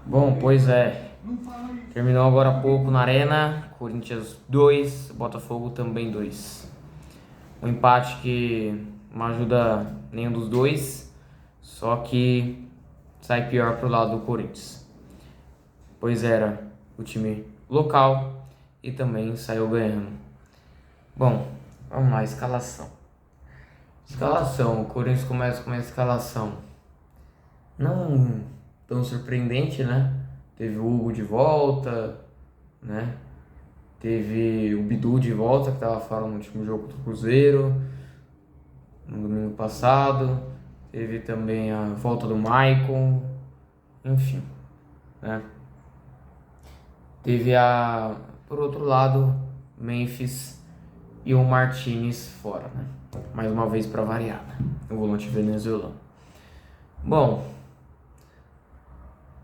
Bom, pois é. Terminou agora há pouco na Arena. Corinthians 2, Botafogo também 2. Um empate que não ajuda nenhum dos dois, só que sai pior pro lado do Corinthians. Pois era o time local e também saiu ganhando. Bom, vamos lá, escalação. O Corinthians começa com uma escalação não tão surpreendente, né? Teve o Hugo de volta, né? Teve o Bidu de volta, que estava fora no último jogo do Cruzeiro, no domingo passado. Teve também a volta do Maicon, enfim, né? Teve por outro lado, Memphis e o Martinez fora, né? Mais uma vez para variar, né? O volante venezuelano. Bom,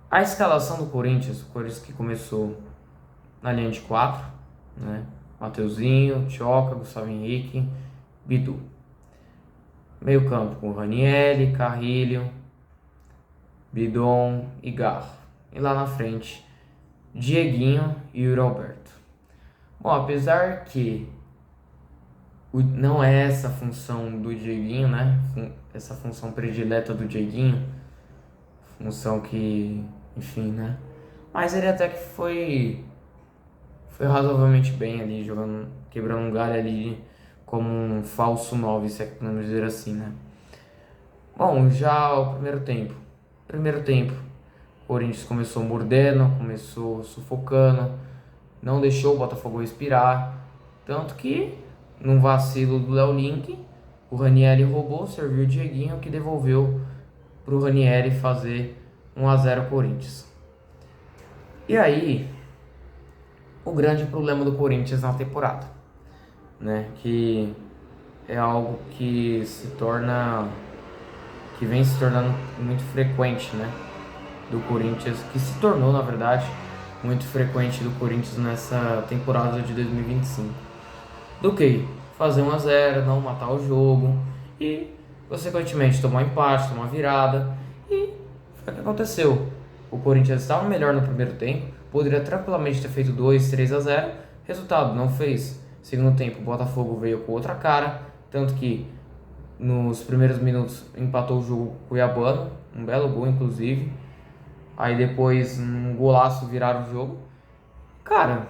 a escalação do Corinthians, o Corinthians que começou na linha de 4, né? Mateuzinho, Tioca, Gustavo Henrique, Bidu. Meio campo com Ranieri, Carrilho, Bidon e Garro. E lá na frente, Dieguinho e Yuri Alberto. Bom, apesar que não é essa função do Dieguinho, né? Essa função predileta do Dieguinho, função que, enfim, né? Mas ele até que foi razoavelmente bem ali, jogando, quebrando um galho ali como um falso 9, se é que podemos dizer assim, né? Bom, já o primeiro tempo, o Corinthians começou mordendo, começou sufocando, não deixou o Botafogo respirar, tanto que, num vacilo do Léo Link, o Ranieri roubou, serviu o Dieguinho, que devolveu para o Ranieri fazer 1-0 Corinthians. E aí, o grande problema do Corinthians na temporada, né? Que é algo que vem se tornando muito frequente, né? Do Corinthians, que se tornou, na verdade, muito frequente do Corinthians nessa temporada de 2025. Do que fazer 1-0, não matar o jogo e, consequentemente, tomar empate, tomar virada. E foi o que aconteceu. O Corinthians estava melhor no primeiro tempo, poderia tranquilamente ter feito 2-3-0. Resultado, não fez. Segundo tempo, o Botafogo veio com outra cara, tanto que nos primeiros minutos empatou o jogo cuiabano, um belo gol inclusive. Aí depois um golaço viraram o jogo. Cara,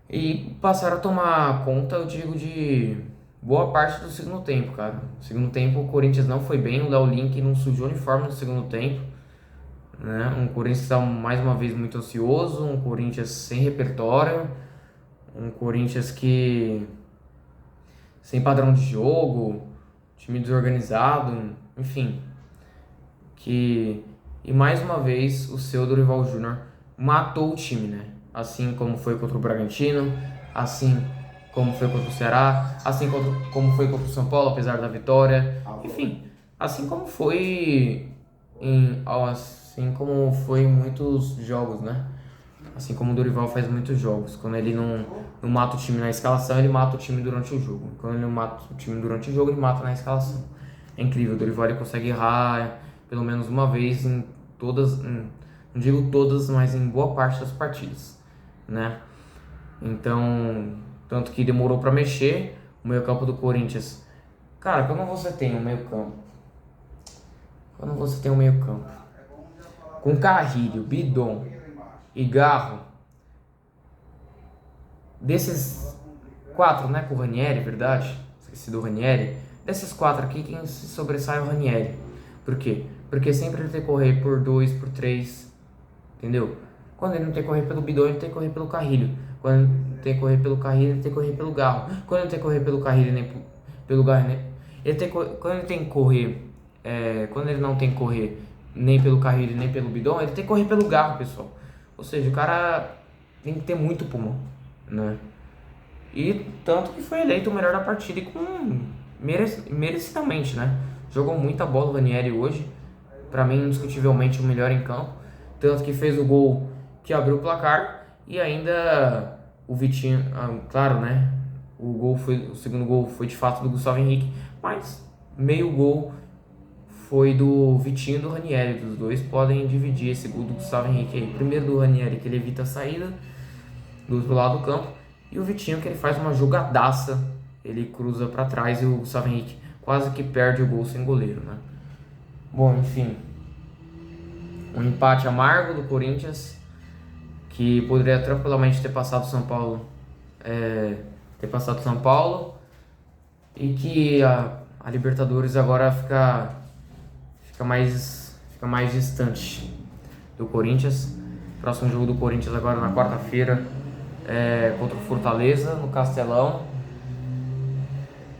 e passaram a tomar conta, eu digo, de boa parte do segundo tempo, cara. No segundo tempo o Corinthians não foi bem, o Léo Link não sujou o uniforme no segundo tempo, né? Um Corinthians que estava mais uma vez muito ansioso, um Corinthians sem repertório, um Corinthians que sem padrão de jogo, time desorganizado, enfim. E mais uma vez o seu Dorival Júnior matou o time, né? Assim como foi contra o Bragantino, assim como foi contra o Ceará, assim como foi contra o São Paulo, apesar da vitória. Enfim, assim como foi em muitos jogos, né? Assim como o Dorival faz muitos jogos. Quando ele não mata o time na escalação, ele mata o time durante o jogo. Quando ele não mata o time durante o jogo, ele mata na escalação. É incrível, o Dorival ele consegue errar pelo menos uma vez em todas, não digo todas, mas em boa parte das partidas, né? Então, tanto que demorou para mexer o meio-campo do Corinthians. Cara, quando você tem um meio-campo com Carrilho, Bidon e Garro, desses 4, né, com o Ranieri, verdade? Esqueci do Ranieri. Desses 4 aqui, quem se sobressai é o Ranieri. Por quê? Porque sempre ele tem que correr por 2, por 3, entendeu? Quando ele não tem que correr pelo Bidon, ele tem que correr pelo Carrilho. Quando ele tem que correr pelo Carrilho, ele tem que correr pelo Garro. Quando ele tem que correr pelo Carrilho, nem pelo Garro, né? Quando ele tem que correr, quando ele não tem que correr nem pelo Carrilho, nem pelo Bidon, ele tem que correr pelo Garro, pessoal. Ou seja, o cara tem que ter muito pulmão, né? E tanto que foi eleito o melhor da partida e merecidamente, né? Jogou muita bola o Ranieri hoje. Pra mim, indiscutivelmente, o melhor em campo. Tanto que fez o gol que abriu o placar. E ainda o Vitinho, claro, né? O segundo gol foi de fato do Gustavo Henrique. Mas meio gol foi do Vitinho e do Ranieri. Dos dois podem dividir esse gol do Gustavo Henrique aí. Primeiro do Ranieri, que ele evita a saída do outro lado do campo, e o Vitinho, que ele faz uma jogadaça, ele cruza para trás e o Gustavo Henrique quase que perde o gol sem goleiro, né? Bom, enfim, um empate amargo do Corinthians, que poderia tranquilamente ter passado São Paulo, e que a Libertadores agora fica mais distante do Corinthians. Próximo jogo do Corinthians agora na quarta-feira contra o Fortaleza, no Castelão.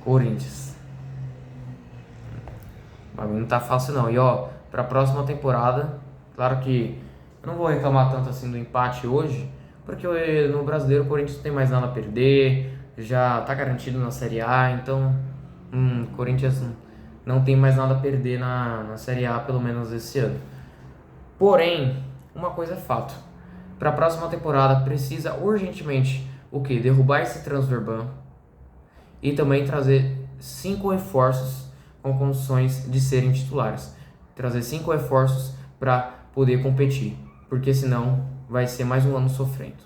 Corinthians. O bagulho não tá fácil não. E pra próxima temporada, claro que eu não vou reclamar tanto assim do empate hoje, porque no Brasileiro o Corinthians não tem mais nada a perder, já tá garantido na Série A, então o Corinthians não tem mais nada a perder na Série A, pelo menos esse ano. Porém, uma coisa é fato. Para a próxima temporada precisa urgentemente o quê? Derrubar esse transfer ban e também trazer 5 reforços com condições de serem titulares. Trazer 5 reforços para poder competir, porque senão vai ser mais um ano sofrendo.